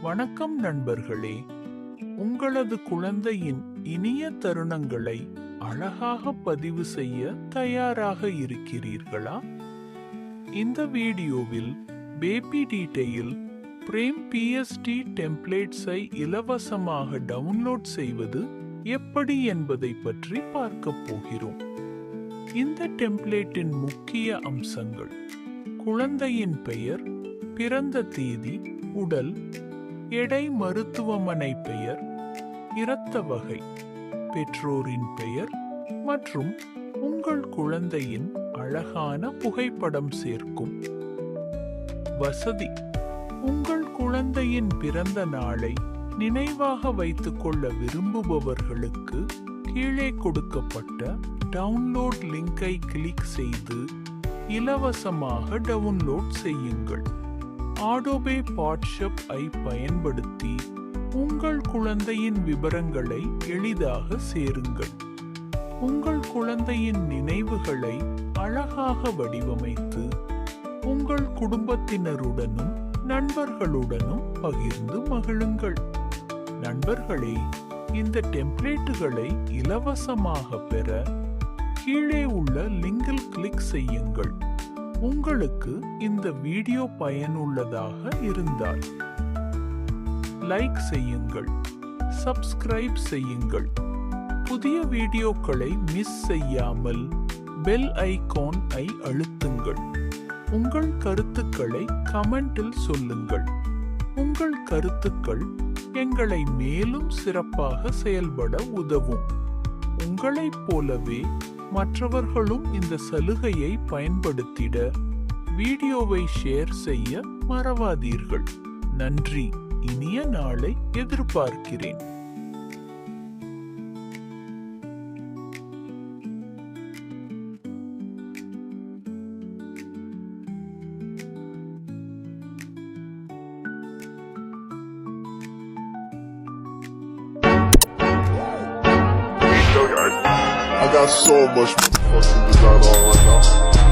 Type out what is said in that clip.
வணக்கம் நண்பர்களே, உங்களது குழந்தையின் இனிய தருணங்களை அழகாக பதிவு செய்ய தயாராக இருக்கிறீர்களா? இந்த வீடியோவில் பேபி டீடைல் பிரேம் பிஎஸ்டி டெம்ப்ளேட்ஸை இலவசமாக டவுன்லோட் செய்வது எப்படி என்பதை பற்றி பார்க்க போகிறோம். இந்த டெம்ப்ளேட்டின் முக்கிய அம்சங்கள்: குழந்தையின் பெயர், பிறந்த தேதி, உடல் எடை, மருத்துவமனை பெயர், இரத்த வகை, பெற்றோரின் பெயர் மற்றும் உங்கள் குழந்தையின் அழகான புகைப்படம் சேர்க்கும் வசதி. உங்கள் குழந்தையின் பிறந்த நாளை நினைவாக வைத்துக் கொள்ள விரும்புபவர்களுக்கு கீழே கொடுக்கப்பட்ட டவுன்லோட் லிங்கை கிளிக் செய்து இலவசமாக டவுன்லோட் செய்யுங்கள். ஆடோபே பாட்ஷப் ஐ பயன்படுத்தி உங்கள் குழந்தையின் விவரங்களை எளிதாக சேருங்கள். உங்கள் குழந்தையின் நினைவுகளை அழகாக வடிவமைத்து உங்கள் குடும்பத்தினருடனும் நண்பர்களுடனும் பகிர்ந்து மகிழுங்கள். நண்பர்களே, இந்த டெம்ப்ளேட்டுகளை இலவசமாக பெற கீழே உள்ள லிங்கில் கிளிக் செய்யுங்கள். உங்களுக்கு இந்த வீடியோ பயனுள்ளதாக இருந்தால் லைக் செய்யுங்கள், சப்ஸ்கிரைப் செய்யுங்கள். புதிய வீடியோக்களை மிஸ் செய்யாமல் பெல் ஐகான் ஐ அழுத்துங்கள். உங்கள் கருத்துக்களை கமெண்டில் சொல்லுங்கள். உங்கள் கருத்துக்கள் எங்களை மேலும் சிறப்பாக செயல்பட உதவும். உங்களைப் போலவே மற்றவர்களும் இந்த சலுகையை பயன்படுத்திட வீடியோவை ஷேர் செய்ய மறவாதீர்கள். நன்றி. இனிய நாளை எதிர்பார்க்கிறேன். I got so much fucking design on right now.